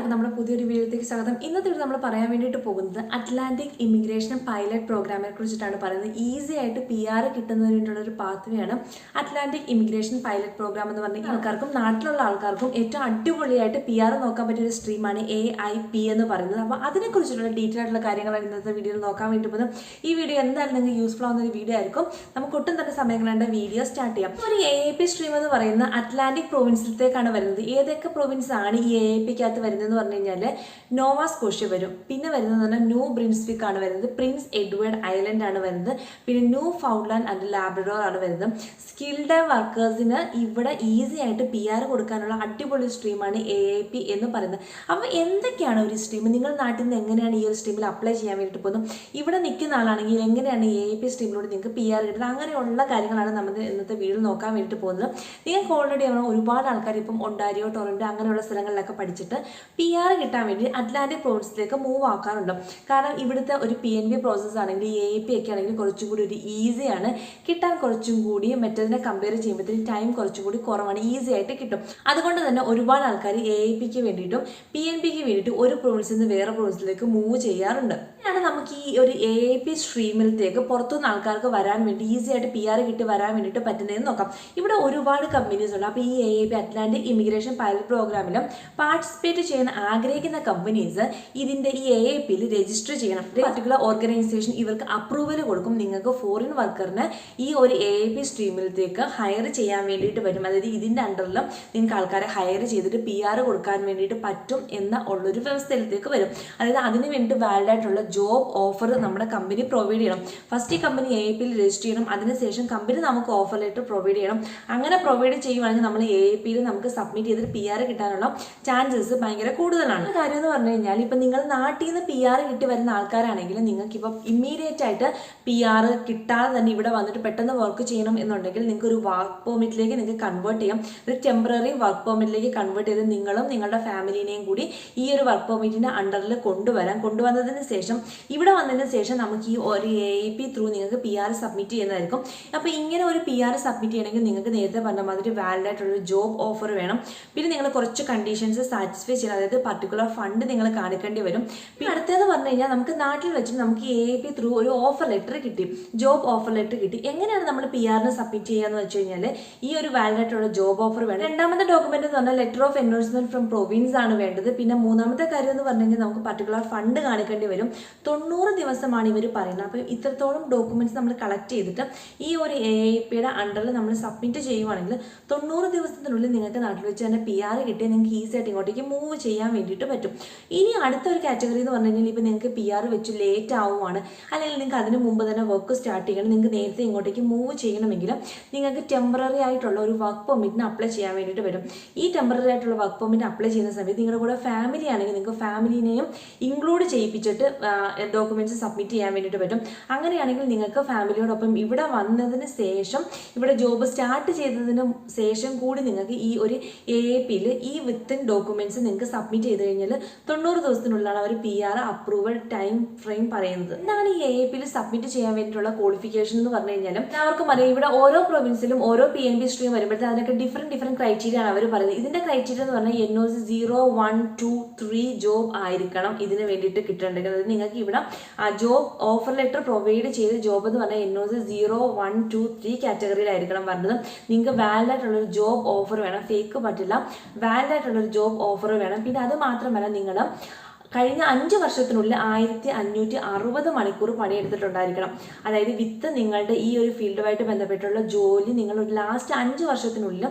എല്ലാവർക്കും നമ്മുടെ പുതിയൊരു വീഡിയോയിലേക്ക് സ്വാഗതം. ഇന്നത്തെ വീഡിയോ നമ്മൾ പറയാൻ വേണ്ടിയിട്ട് പോകുന്നത് അറ്റ്ലാന്റിക് ഇമിഗ്രേഷൻ പൈലറ്റ് പ്രോഗ്രാമിനെ കുറിച്ചിട്ടാണ് പറയുന്നത്. ഈസി ആയിട്ട് PR കിട്ടുന്നതിന് വേണ്ടിയുള്ള ഒരു പാത്വേയാണ് അറ്റ്ലാന്റിക് ഇമിഗ്രേഷൻ പൈലറ്റ് പ്രോഗ്രാം എന്ന് പറഞ്ഞ ആൾക്കാർക്കും നാട്ടിലുള്ള ആൾക്കാർക്കും ഏറ്റവും അടിപൊളിയായിട്ട് PR നോക്കാൻ പറ്റിയ ഒരു സ്ട്രീമാണ് AIP എന്ന് പറയുന്നത്. അപ്പോൾ അതിനെക്കുറിച്ചിട്ടുള്ള ഡീറ്റെയിൽ ആയിട്ടുള്ള കാര്യങ്ങളാണ് ഇന്നത്തെ വീഡിയോയിൽ നോക്കാൻ വേണ്ടി പോകുന്നത്. ഈ വീഡിയോ എന്തായാലും നിങ്ങൾക്ക് യൂസ്ഫുൾ ആവുന്ന ഒരു വീഡിയോ ആയിരിക്കും. നമുക്ക് ഒട്ടും തന്നെ സമയം കളയേണ്ട വീഡിയോ സ്റ്റാർട്ട് ചെയ്യാം. ഒരു AIP സ്ട്രീം എന്ന് പറയുന്ന അറ്റ്ലാന്റിക് പ്രൊവിൻസിലത്തേക്കാണ് വരുന്നത്. ഏതൊക്കെ പ്രൊവിൻസ് ആണ് ഈ AIPക്കകത്ത് വരുന്നതെന്ന് പറഞ്ഞു കഴിഞ്ഞാൽ നോവ സ്കോഷ്യ വരും, പിന്നെ വരുന്നത് പറഞ്ഞാൽ ന്യൂ ബ്രിൻസ്വിക് ആണ് വരുന്നത്, പ്രിൻസ് എഡ്വേർഡ് ഐലൻഡ് ആണ് വരുന്നത്, പിന്നെ ന്യൂ ഫൗണ്ട്ലാൻഡ് ആൻഡ് ലാബ്രഡോർ ആണ് വരുന്നത്. സ്കിൽഡ് വർക്കേഴ്സിന് ഇവിടെ ഈസി ആയിട്ട് PR കൊടുക്കാനുള്ള അടിപൊളി സ്ട്രീമാണ് AIP എന്ന് പറയുന്നത്. അപ്പോൾ എന്തൊക്കെയാണ് ഒരു സ്ട്രീം, നിങ്ങൾ നാട്ടിൽ നിന്ന് എങ്ങനെയാണ് ഈ ഒരു സ്ട്രീമിൽ അപ്ലൈ ചെയ്യാൻ വേണ്ടിയിട്ട് പോകുന്നത്, ഇവിടെ നിൽക്കുന്ന ആളാണെങ്കിൽ എങ്ങനെയാണ് AIP സ്ട്രീമിലൂടെ നിങ്ങൾക്ക് PR കിട്ടുന്നത്, അങ്ങനെയുള്ള കാര്യങ്ങളാണ് നമ്മൾ ഇന്നത്തെ വീഡിയോ നോക്കാൻ വേണ്ടിയിട്ട് പോകുന്നത്. നിങ്ങൾക്ക് ഓൾറെഡി ഒരുപാട് ആൾക്കാർ ഇപ്പം ഒണ്ടാരിയോ ടൊറന്റോ അങ്ങനെയുള്ള സ്ഥലങ്ങളിലൊക്കെ പഠിച്ചിട്ട് PR കിട്ടാൻ വേണ്ടി അറ്റ്ലാന്റിക് പ്രൊവിൻസിലേക്ക് മൂവ് ആക്കാറുണ്ട്. കാരണം ഇവിടുത്തെ ഒരു PNB പ്രോസസ്സ് ആണെങ്കിൽ AIP ഒക്കെ ആണെങ്കിൽ കുറച്ചും കൂടി ഒരു ഈസിയാണ് കിട്ടാൻ, കുറച്ചും കൂടി മറ്റതിനെ കമ്പയർ ചെയ്യുമ്പോഴത്തേക്കും ടൈം കുറച്ചും കൂടി കുറവാണ്, ഈസി ആയിട്ട് കിട്ടും. അതുകൊണ്ട് തന്നെ ഒരുപാട് ആൾക്കാർ AIPക്ക് വേണ്ടിയിട്ടും PNBക്ക് വേണ്ടിയിട്ടും ഒരു പ്രൊവിൻസിൽ നിന്ന് വേറെ പ്രൊവിൻസിലേക്ക് മൂവ് ചെയ്യാറുണ്ട്. ആണ് നമുക്ക് ഈ ഒരു AIP സ്ട്രീമിലത്തേക്ക് പുറത്തുനിന്ന് ആൾക്കാർക്ക് വരാൻ വേണ്ടി ഈസി ആയിട്ട് PR കിട്ടി വരാൻ വേണ്ടിയിട്ട് പറ്റുന്നതെന്ന് നോക്കാം. ഇവിടെ ഒരുപാട് കമ്പനീസ് ഉണ്ട്. അപ്പോൾ ഈ AIP അറ്റ്ലാന്റിക് ഇമിഗ്രേഷൻ പൈലറ്റ് പ്രോഗ്രാമിലും പാർട്ടിസിപ്പേറ്റ് ചെയ്യാൻ ആഗ്രഹിക്കുന്ന കമ്പനീസ് ഇതിന്റെ ഈ AIPയിൽ രജിസ്റ്റർ ചെയ്യണം. പർട്ടിക്കുലർ ഓർഗനൈസേഷൻ ഇവർക്ക് അപ്രൂവൽ കൊടുക്കും. നിങ്ങൾക്ക് ഫോറിൻ വർക്കറിന് ഈ ഒരു AIP സ്ട്രീമിലത്തേക്ക് ഹയർ ചെയ്യാൻ വേണ്ടിയിട്ട് പറ്റും. അതായത് ഇതിന്റെ അണ്ടറിലും നിങ്ങൾക്ക് ആൾക്കാരെ ഹയർ ചെയ്തിട്ട് PR കൊടുക്കാൻ വേണ്ടിയിട്ട് പറ്റും എന്ന ഉള്ളൊരു വ്യവസ്ഥയിലേക്ക് വരും. അതായത് അതിന് വേണ്ടി വാലിഡ് ആയിട്ടുള്ള ജോബ് ഓഫർ നമ്മുടെ കമ്പനി പ്രൊവൈഡ് ചെയ്യണം. ഫസ്റ്റ് ഈ കമ്പനി AIPയിൽ രജിസ്റ്റർ ചെയ്യണം, അതിനുശേഷം കമ്പനി നമുക്ക് ഓഫർ ലെറ്റർ പ്രൊവൈഡ് ചെയ്യണം. അങ്ങനെ പ്രൊവൈഡ് ചെയ്യുവാണെങ്കിൽ നമ്മൾ AIPയിൽ നമുക്ക് സബ്മിറ്റ് ചെയ്തിട്ട് PR കിട്ടാനുള്ള ചാൻസസ് ഭയങ്കര കൂടുതലാണ്. കാര്യം എന്ന് പറഞ്ഞു കഴിഞ്ഞാൽ ഇപ്പം നിങ്ങൾ നാട്ടിൽ നിന്ന് PR കിട്ടി വരുന്ന ആൾക്കാരാണെങ്കിൽ നിങ്ങൾക്ക് ഇപ്പം ഇമ്മീഡിയറ്റ് ആയിട്ട് PR കിട്ടാതെ തന്നെ ഇവിടെ വന്നിട്ട് പെട്ടെന്ന് വർക്ക് ചെയ്യണം എന്നുണ്ടെങ്കിൽ നിങ്ങൾക്ക് ഒരു വർക്ക് പെർമിറ്റിലേക്ക് നിങ്ങൾക്ക് കൺവേർട്ട് ചെയ്യാം. ഒരു ടെമ്പററി വർക്ക് പെർമിറ്റിലേക്ക് കൺവേർട്ട് ചെയ്ത് നിങ്ങളും നിങ്ങളുടെ ഫാമിലിനെയും കൂടി ഈ ഒരു വർക്ക് പെർമിറ്റിന്റെ അണ്ടറിൽ കൊണ്ടുവന്നതിന് ശേഷം ഇവിടെ വന്നതിന് ശേഷം നമുക്ക് ഈ ഒരു AIP ത്രൂ നിങ്ങൾക്ക് PR സബ്മിറ്റ് ചെയ്യുന്നതായിരിക്കും. അപ്പോൾ ഇങ്ങനെ ഒരു PR സബ്മിറ്റ് ചെയ്യണമെങ്കിൽ നിങ്ങൾക്ക് നേരത്തെ പറഞ്ഞ മാതിരി വാലിഡ് ആയിട്ടുള്ള ജോബ് ഓഫർ വേണം. പിന്നെ നിങ്ങൾ കുറച്ച് കണ്ടീഷൻസ് സാറ്റിസ്ഫൈ ചെയ്യണം. അതായത് പർട്ടിക്കുലർ ഫണ്ട് നിങ്ങൾ കാണിക്കേണ്ടി വരും. പിന്നെ അടുത്തതെന്ന് പറഞ്ഞു കഴിഞ്ഞാൽ നമുക്ക് നാട്ടിൽ വെച്ചിട്ട് നമുക്ക് AIP ത്രൂ ഒരു ഓഫർ ലെറ്റർ കിട്ടി, ജോബ് ഓഫർ ലെറ്റർ കിട്ടി. എങ്ങനെയാണ് നമ്മൾ PRന് സബ്മിറ്റ് ചെയ്യാന്ന് വെച്ച് കഴിഞ്ഞാൽ ഈ ഒരു വാലിഡ് ആയിട്ടുള്ള ജോബ് ഓഫർ വേണം. രണ്ടാമത്തെ ഡോക്യുമെന്റ് എന്ന് പറഞ്ഞാൽ letter of endorsement from province ആണ് വേണ്ടത്. പിന്നെ മൂന്നാമത്തെ കാര്യം എന്ന് പറഞ്ഞു കഴിഞ്ഞാൽ നമുക്ക് പർട്ടിക്കുലർ ഫണ്ട് കാണിക്കേണ്ടി വരും. 90 ദിവസമാണ് ഇവർ പറയുന്നത്. അപ്പോൾ ഇത്രത്തോളം ഡോക്യുമെന്റ്സ് നമ്മൾ കളക്ട് ചെയ്തിട്ട് ഈ ഒരു AIPയുടെ അണ്ടറിൽ നമ്മൾ സബ്മിറ്റ് ചെയ്യുവാണെങ്കിൽ 90 ദിവസത്തിനുള്ളിൽ നിങ്ങൾക്ക് നാട്ടിൽ വെച്ച് തന്നെ PR കിട്ടി നിങ്ങൾക്ക് ഈസി ആയിട്ട് ഇങ്ങോട്ടേക്ക് മൂവ് ചെയ്യാൻ വേണ്ടിയിട്ട് പറ്റും. ഇനി അടുത്തൊരു കാറ്റഗറി എന്ന് പറഞ്ഞു കഴിഞ്ഞാൽ ഇപ്പോൾ നിങ്ങൾക്ക് PR വെച്ച് ലേറ്റ് ആവുകയാണ്, അല്ലെങ്കിൽ നിങ്ങൾക്ക് അതിന് മുമ്പ് തന്നെ വർക്ക് സ്റ്റാർട്ട് ചെയ്യണം, നിങ്ങൾക്ക് നേരത്തെ ഇങ്ങോട്ടേക്ക് മൂവ് ചെയ്യണമെങ്കിൽ നിങ്ങൾക്ക് ടെമ്പററി ആയിട്ടുള്ള ഒരു വർക്ക് പെർമിറ്റിന് അപ്ലൈ ചെയ്യാൻ വേണ്ടിയിട്ട് വരും. ഈ ടെമ്പററി ആയിട്ടുള്ള വർക്ക് പെർമിറ്റ് അപ്ലൈ ചെയ്യുന്ന സമയത്ത് നിങ്ങളുടെ കൂടെ ഫാമിലി ആണെങ്കിൽ നിങ്ങൾക്ക് ഫാമിലിനെയും ഇൻക്ലൂഡ് ചെയ്യിപ്പിച്ചിട്ട് ഡോക്യുമെന്റ്സ് സബ്മിറ്റ് ചെയ്യാൻ വേണ്ടിയിട്ട് പറ്റും. അങ്ങനെയാണെങ്കിൽ നിങ്ങൾക്ക് ഫാമിലിയോടൊപ്പം ഇവിടെ വന്നതിന് ശേഷം ഇവിടെ ജോബ് സ്റ്റാർട്ട് ചെയ്തതിന് ശേഷം കൂടി നിങ്ങൾക്ക് ഈ ഒരു AIPയിൽ ഈ വിത്തിൻ ഡോക്യുമെന്റ്സ് നിങ്ങൾക്ക് സബ്മിറ്റ് ചെയ്ത് കഴിഞ്ഞാൽ 90 ദിവസത്തിനുള്ളിലാണ് അവർ PR അപ്രൂവൽ ടൈം ഫ്രെയിം പറയുന്നത്. എന്താണ് ഈ AIPയിൽ സബ്മിറ്റ് ചെയ്യാൻ വേണ്ടിയിട്ടുള്ള ക്വാളിഫിക്കേഷൻ എന്ന് പറഞ്ഞു കഴിഞ്ഞാൽ എല്ലാവർക്കും അറിയാം ഇവിടെ ഓരോ പ്രൊവിൻസിലും ഓരോ PNB സ്ട്രീം വരുമ്പോഴത്തെ അതിനൊക്കെ ഡിഫറെന്റ് ക്രൈറ്റീരിയ ആണ് അവർ പറയുന്നത്. ഇതിന്റെ ക്രൈറ്റീരിയ എന്ന് പറഞ്ഞാൽ NOC 0, 1, 2, 3 ജോബ് ആയിരിക്കണം ഇതിന് വേണ്ടിയിട്ട് കിട്ടേണ്ടത്. അതായത് നിങ്ങൾക്ക് ഇവിടെ ജോബ് ഓഫർ ലെറ്റർ പ്രൊവൈഡ് ചെയ്ത ജോബ് എന്ന് പറഞ്ഞാൽ NOC 0, 1, 2, 3 കാറ്റഗറിയിലായിരിക്കണം വരുന്നത്. നിങ്ങൾക്ക് വാലിഡ് ആയിട്ടുള്ളൊരു ജോബ് ഓഫർ വേണം, ഫേക്ക് പറ്റില്ല, വാലിഡ് ആയിട്ടുള്ളൊരു ജോബ് ഓഫർ വേണം. പിന്നെ അത് മാത്രമല്ല നിങ്ങൾ കഴിഞ്ഞ 5 വർഷത്തിനുള്ളിൽ 1560 മണിക്കൂർ പണിയെടുത്തിട്ടുണ്ടായിരിക്കണം. അതായത് വിത്ത് നിങ്ങളുടെ ഈ ഒരു ഫീൽഡുമായിട്ട് ബന്ധപ്പെട്ടുള്ള ജോലി നിങ്ങൾ ഒരു ലാസ്റ്റ് 5 വർഷത്തിനുള്ളിൽ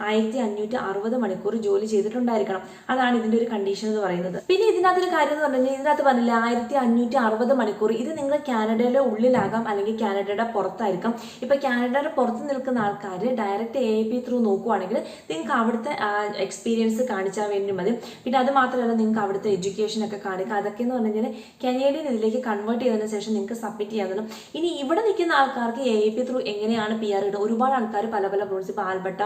1560 മണിക്കൂർ ജോലി ചെയ്തിട്ടുണ്ടായിരിക്കണം. അതാണ് ഇതിന്റെ ഒരു കണ്ടീഷൻ എന്ന് പറയുന്നത്. പിന്നെ ഇതിനകത്തൊരു കാര്യം എന്ന് പറഞ്ഞു കഴിഞ്ഞാൽ ഇതിനകത്ത് പറഞ്ഞില്ല 1560 മണിക്കൂർ, ഇത് നിങ്ങൾ കാനഡയുടെ ഉള്ളിലാകാം അല്ലെങ്കിൽ കാനഡയുടെ പുറത്തായിരിക്കാം. ഇപ്പൊ കാനഡയുടെ പുറത്ത് നിൽക്കുന്ന ആൾക്കാർ ഡയറക്റ്റ് AIP ത്രൂ നോക്കുവാണെങ്കിൽ നിങ്ങൾക്ക് അവിടുത്തെ എക്സ്പീരിയൻസ് കാണിച്ചാൽ വേണ്ടി മതി. പിന്നെ അത് മാത്രമല്ല നിങ്ങൾക്ക് അവിടുത്തെ എഡ്യൂക്കേഷൻ ഒക്കെ കാണിക്കുക. അതൊക്കെ എന്ന് പറഞ്ഞു കഴിഞ്ഞാൽ കനേഡിയൻ ഇതിലേക്ക് കൺവേർട്ട് ചെയ്തതിന് ശേഷം നിങ്ങൾക്ക് സബ്മിറ്റ് ചെയ്യാവുന്നതാണ്. ഇനി ഇവിടെ നിൽക്കുന്ന ആൾക്കാർക്ക് AAP ത്രൂ എങ്ങനെയാണ് PR കിട്ടുക? ഒരുപാട് ആൾക്കാർ പല പല പ്രോവിൻസ്, ഇപ്പോൾ ആൽബർട്ട,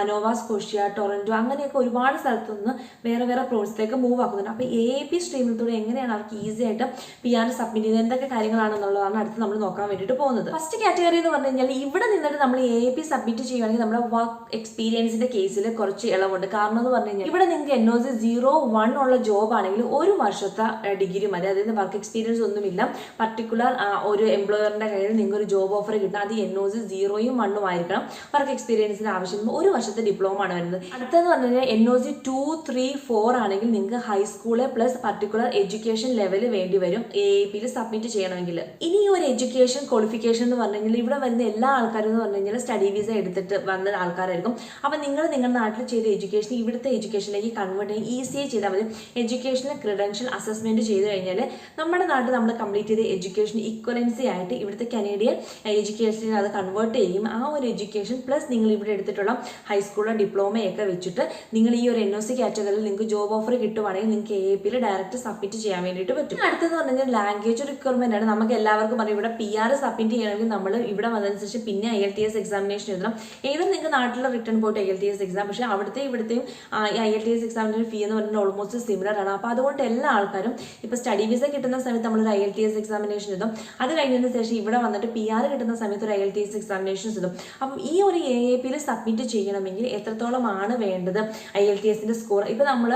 നോവാ സ്കോഷ്യ, ടൊറന്റോ, അങ്ങനെയൊക്കെ ഒരുപാട് സ്ഥലത്തു നിന്ന് വേറെ വേറെ പ്രോവിൻസിലേക്ക് മൂവ് ആക്കുന്നുണ്ട്. അപ്പോൾ AAP സ്ട്രീമിലൂടെ എങ്ങനെയാണ് അവർക്ക് ഈസി ആയിട്ട് PR സബ്മിറ്റ് ചെയ്യുന്നത്, എന്തൊക്കെ കാര്യങ്ങളാണെന്നുള്ളതാണ് അടുത്ത് നമ്മൾ നോക്കാൻ വേണ്ടിയിട്ട് പോകുന്നത്. ഫസ്റ്റ് കാറ്റഗറി എന്ന് പറഞ്ഞു കഴിഞ്ഞാൽ ഇവിടെ നിന്നിട്ട് നമ്മൾ AAP സബ്മിറ്റ് ചെയ്യുകയാണെങ്കിൽ നമ്മുടെ വർക്ക് എക്സ്പീരിയൻസിന്റെ കേസിൽ കുറച്ച് ഇളവുണ്ട്. കാരണം എന്ന് പറഞ്ഞു കഴിഞ്ഞാൽ ഇവിടെ നിങ്ങൾക്ക് NOC 0-1 ഉള്ള ജോബ് ആണെങ്കിൽ 1 വർഷത്തെ ഡിഗ്രി മതി. അതായത് വർക്ക് എക്സ്പീരിയൻസ് ഒന്നുമില്ല, പർട്ടിക്കുലർ ഒരു എംപ്ലോയറിന്റെ കയ്യിൽ നിങ്ങൾക്ക് ഒരു ജോബ് ഓഫർ കിട്ടും. അത് NOC 0-1 ആയിരിക്കണം. വർക്ക് എക്സ്പീരിയൻസിന് ആവശ്യം 1 വർഷത്തെ ഡിപ്ലോമ ആണ് വരുന്നത്. അടുത്തെന്ന് പറഞ്ഞു കഴിഞ്ഞാൽ NOC 2-3-4 ആണെങ്കിൽ നിങ്ങൾക്ക് high school plus particular education level വേണ്ടി വരും AAPയിൽ സബ്മിറ്റ് ചെയ്യണമെങ്കിൽ. ഇനി ഈ ഒരു എഡ്യൂക്കേഷൻ ക്വാളിഫിക്കേഷൻ എന്ന് പറഞ്ഞു കഴിഞ്ഞാൽ ഇവിടെ വരുന്ന എല്ലാ ആൾക്കാരും എന്ന് പറഞ്ഞു കഴിഞ്ഞാൽ സ്റ്റഡി വിസ എടുത്തിട്ട് വന്ന ആൾക്കാരായിരിക്കും. അപ്പോൾ നിങ്ങൾ നിങ്ങളുടെ നാട്ടിൽ ചെയ്ത എഡ്യൂക്കേഷൻ ഇവിടുത്തെ എഡ്യൂക്കേഷനിലേക്ക് കൺവേർട്ട് ചെയ്യാൻ ഈസിയായി ചെയ്താൽ മതി. എഡ്യൂക്കേഷണൽ ക്രെഡൻഷ്യൽ അസസ്മെന്റ് ചെയ്ത് കഴിഞ്ഞാൽ നമ്മുടെ നാട്ടിൽ നമ്മൾ കംപ്ലീറ്റ് ചെയ്ത എഡ്യൂക്കേഷൻ ഇക്വലൻസി ആയിട്ട് ഇവിടുത്തെ കനേഡിയൻ എഡ്യൂക്കേഷനിൽ അത് കൺവേർട്ട് ചെയ്യും. ആ ഒരു എഡ്യൂക്കേഷൻ പ്ലസ് നിങ്ങൾ ഇവിടെ എടുത്തിട്ടുള്ള ഹൈസ്കൂളോ ഡിപ്ലോമയൊക്കെ വെച്ചിട്ട് നിങ്ങൾ ഈ ഒരു NOC കാറ്റഗറിയിൽ നിങ്ങൾക്ക് ജോബ് ഓഫർ കിട്ടുവാണെങ്കിൽ നിങ്ങൾക്ക് AAPയിൽ ഡയറക്റ്റ് സബ്മിറ്റ് ചെയ്യാൻ വേണ്ടിയിട്ട് പറ്റും. അടുത്തെന്ന് പറഞ്ഞു കഴിഞ്ഞാൽ ലാംഗ്വേജ് റിക്വയർമെന്റ് ആണ്. നമുക്ക് എല്ലാവർക്കും അറിയാം ഇവിടെ PR സബ്മിറ്റ് ചെയ്യണമെങ്കിൽ നമ്മൾ ഇവിടെ വന്നതനുസരിച്ച് പിന്നെ IELTS എക്സാമിനേഷൻ എഴുതണം. ഏതും നിങ്ങൾക്ക് നാട്ടിലെ റിട്ടേൺ പോയിട്ട് IELTS എക്സാം, പക്ഷേ അവിടുത്തെ ഇവിടുത്തെയും IELTS എക്സാമിൻ്റെ ഫീ എന്ന് പറയുന്നത് ഓൾമോസ്റ്റ് സിമിലർ ആണ്. അപ്പോൾ അതുകൊണ്ട് എല്ലാ ആൾക്കാരും ഇപ്പോൾ സ്റ്റഡി വിസ കിട്ടുന്ന സമയത്ത് നമ്മളൊരു IELTS എക്സാമിനേഷൻ എഴുതും. അത് കഴിഞ്ഞതിന് ശേഷം ഇവിടെ വന്നിട്ട് PR കിട്ടുന്ന സമയത്ത് ഒരു IELTS എക്സാമിനേഷൻസ് എഴുതും. അപ്പം ഈ ഒരു AAPയിൽ സബ്മിറ്റ് ചെയ്യണമെങ്കിൽ എത്രത്തോളമാണ് വേണ്ടത് IELTSന്റെ സ്കോർ? ഇപ്പോൾ നമ്മൾ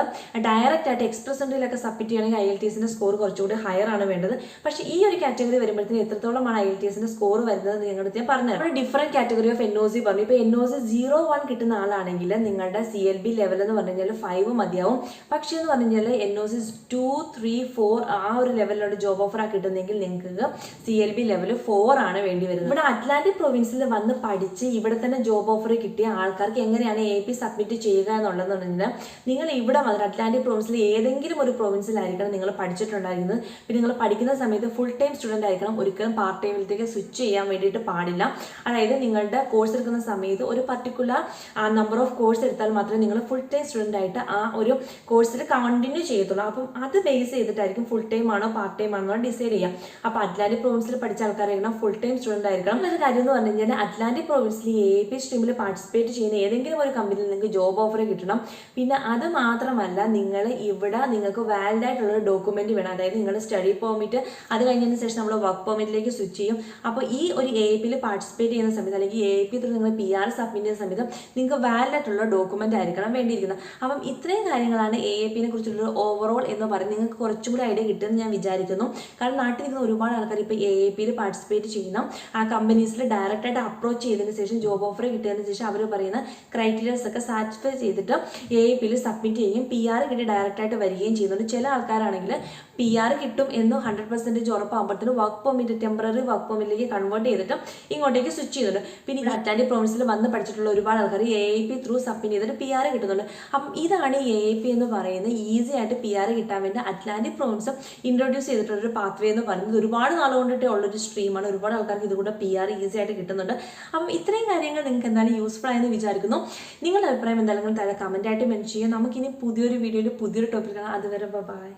ഡയറക്റ്റ് ആയിട്ട് എക്സ്പ്രസ് എൻട്രിയിലൊക്കെ സബ്മിറ്റ് ചെയ്യണമെങ്കിൽ IELTSന്റെ സ്കോർ കുറച്ചുകൂടി ഹയർ ആണ് വേണ്ടത്. പക്ഷേ ഈ ഒരു കാറ്റഗറി വരുമ്പോഴത്തേന് എത്രത്തോളമാണ് IELTSന്റെ സ്കോർ വരുന്നത് നിങ്ങളുടെ ഞാൻ പറഞ്ഞു. ഒരു ഡിഫറെന്റ് കാറ്റഗറി ഓഫ് NOC പറഞ്ഞു. ഇപ്പോൾ NOC 0-1 കിട്ടുന്ന ആളാണെങ്കിൽ നിങ്ങളുടെ CLB ലെവൽ എന്ന് പറഞ്ഞു കഴിഞ്ഞാൽ 5 മതിയാവും. പക്ഷേ എന്ന് പറഞ്ഞു കഴിഞ്ഞാൽ NOC 2-3-4 ആ ഒരു ലെവലിലുള്ള ജോബ് ഓഫർ കിട്ടുന്നെങ്കിൽ നിങ്ങൾക്ക് CLB ലെവൽ 4 ആണ് വേണ്ടി വരുന്നത്. ഇവിടെ അറ്റ്ലാന്റിക് പ്രൊവിൻസിൽ വന്ന് പഠിച്ച് ഇവിടെ തന്നെ ജോബ് ഓഫർ കിട്ടിയ ആൾക്കാർക്ക് എങ്ങനെയാണ് AAP സബ്മിറ്റ് ചെയ്യുക എന്നുള്ളതെന്ന് പറഞ്ഞാൽ നിങ്ങൾ ഇവിടെ വന്നിട്ട് അറ്റ്ലാന്റിക് പ്രൊവിൻസിൽ ഏതെങ്കിലും ഒരു പ്രൊവിൻസിലായിരിക്കണം നിങ്ങൾ പഠിച്ചിട്ടുണ്ടായിരുന്നത്. പിന്നെ നിങ്ങൾ പഠിക്കുന്ന സമയത്ത് ഫുൾ ടൈം സ്റ്റുഡൻ്റ് ആയിരിക്കണം. ഒരിക്കലും പാർട്ട് ടൈമിലേക്ക് സ്വിച്ച് ചെയ്യാൻ വേണ്ടിയിട്ട് പാടില്ല. അതായത് നിങ്ങളുടെ കോഴ്സ് എടുക്കുന്ന സമയത്ത് ഒരു പർട്ടിക്കുലർ നമ്പർ ഓഫ് കോഴ്സ് എടുത്താൽ മാത്രമേ നിങ്ങൾ ഫുൾ ടൈം സ്റ്റുഡൻ്റ് ആയിട്ട് ആ ഒരു കോഴ്സിൽ കണ്ടിന്യൂ ചെയ്യത്തുള്ളൂ. അപ്പം അത് ബേസ് ചെയ്തിട്ടായിരിക്കും ഫുൾ ടൈം ആണോ പാർട്ട് ടൈം ആണോ ഡിസൈഡ് ചെയ്യാം. അപ്പോൾ അറ്റ്ലാന്റിക് പ്രൊവിൻസിൽ പഠിച്ച ആൾക്കാരായിരിക്കണം ഫുൾ ടൈം സ്റ്റുഡൻ്റ് ആയിരിക്കണം. ഒരു കാര്യം എന്ന് പറഞ്ഞു കഴിഞ്ഞാൽ അറ്റ്ലാന്റിക് പ്രൊവിൻസിൽ AAP സ്ട്രീമിൽ പാർട്ടിസിപ്പേറ്റ് ചെയ്യുന്ന ഏതെങ്കിലും ഒരു കമ്പനിയിൽ നിങ്ങൾക്ക് ജോബ് ഓഫർ കിട്ടണം. പിന്നെ അത് മാത്രമല്ല നിങ്ങൾ ഇവിടെ നിങ്ങൾക്ക് വാലിഡ് ആയിട്ടുള്ള ഡോക്യുമെന്റ് വേണം. അതായത് നിങ്ങളുടെ സ്റ്റഡി പെർമിറ്റ്, അത് കഴിഞ്ഞതിന് ശേഷം നമ്മൾ വർക്ക് പെർമിറ്റിലേക്ക് സ്വിച്ച് ചെയ്യും. അപ്പോൾ ഈ ഒരു AAPയിൽ പാർട്ടിസിപ്പേറ്റ് ചെയ്യുന്ന സമയത്ത് അല്ലെങ്കിൽ AAP ത്രൂ നിങ്ങൾ PR സബ്മിറ്റ് ചെയ്യുന്ന സമയത്ത് നിങ്ങൾക്ക് വാലിഡ് ആയിട്ടുള്ള ഡോക്യുമെന്റ് ആയിരിക്കണം വേണ്ടിയിരിക്കുന്നത്. അപ്പം ഇത്രയും കാര്യങ്ങളാണ് AAPനെ കുറിച്ചുള്ള ഓവറോൾ എന്ന് പറയുന്നത്. നിങ്ങൾക്ക് കുറച്ചും കൂടി ഐഡിയ കിട്ടുമെന്ന് ഞാൻ വിചാരിക്കുന്നു. കാരണം നാട്ടിൽ നിൽക്കുന്ന ഒരുപാട് ആൾക്കാർ ഇപ്പോൾ AAPയിൽ പാർട്ടിസിപ്പേറ്റ് ചെയ്യുന്ന ആ കമ്പനീസിൽ ഡയറക്റ്റായിട്ട് അപ്രോച്ച് ചെയ്തതിന് ശേഷം ജോബ് ഓഫർ കിട്ടിയതിന് ശേഷം അവർ പറയുന്ന ക്രൈറ്റീരിയസ് ഒക്കെ സാറ്റിസ്ഫൈ ചെയ്തിട്ട് AAPയിൽ സബ്മിറ്റ് ചെയ്യും. PR കിട്ടി ഡയറക്റ്റായിട്ട് വരികയും ചെയ്യുന്നുണ്ട്. ചില ആൾക്കാരാണെങ്കിൽ PR കിട്ടും എന്ന് 100% ഉറപ്പാകുമ്പോഴത്തേനും വർക്ക് പെർമിറ്റ്, ടെമ്പററി വർക്ക് പെർമിറ്റിലേക്ക് കൺവേർട്ട് ചെയ്തിട്ട് ഇങ്ങോട്ടേക്ക് സ്വിച്ച് ചെയ്യുന്നുണ്ട്. പിന്നെ അറ്റ്ലാന്റിക് പ്രൊവിൻസിൽ വന്ന് പഠിച്ചിട്ടുള്ള ഒരുപാട് ആൾക്കാർ AAP ത്രൂ സബ്മിറ്റ് ചെയ്തിട്ട് PR കിട്ടുന്നുണ്ട്. അപ്പം ഇതാണ് AAP എന്ന് പറയുന്നത്. ഈസി ആയിട്ട് PR കിട്ടാൻ വേണ്ടി അറ്റ്ലാന്റിക് പ്രൊവിൻസ് ഇൻട്രൊഡ്യൂസ് ചെയ്തിട്ടുള്ള ഒരു പാത്വേ എന്ന് പറയുന്നത് ഒരുപാട് നാളുകൊണ്ടിട്ടേ ഉള്ളൊരു സ്ട്രീമാണ്. ഒരുപാട് ആൾക്കാർക്ക് ഇതുകൂടെ PR ഈസി ആയിട്ട് കിട്ടുന്നുണ്ട്. അപ്പം ഇത്രയും കാര്യങ്ങൾ നിങ്ങൾക്ക് എന്തായാലും യൂസ്ഫുൾ ആയെന്ന് വിചാരിക്കുന്നു. നിങ്ങളുടെ അഭിപ്രായം എന്തായാലും താഴെ കമന്റ് ആയിട്ട് മെൻഷൻ ചെയ്യുക. നമുക്കിനി പുതിയൊരു വീഡിയോയിൽ പുതിയൊരു ടോപ്പിക് കാണാം. അതുവരെ ബൈ.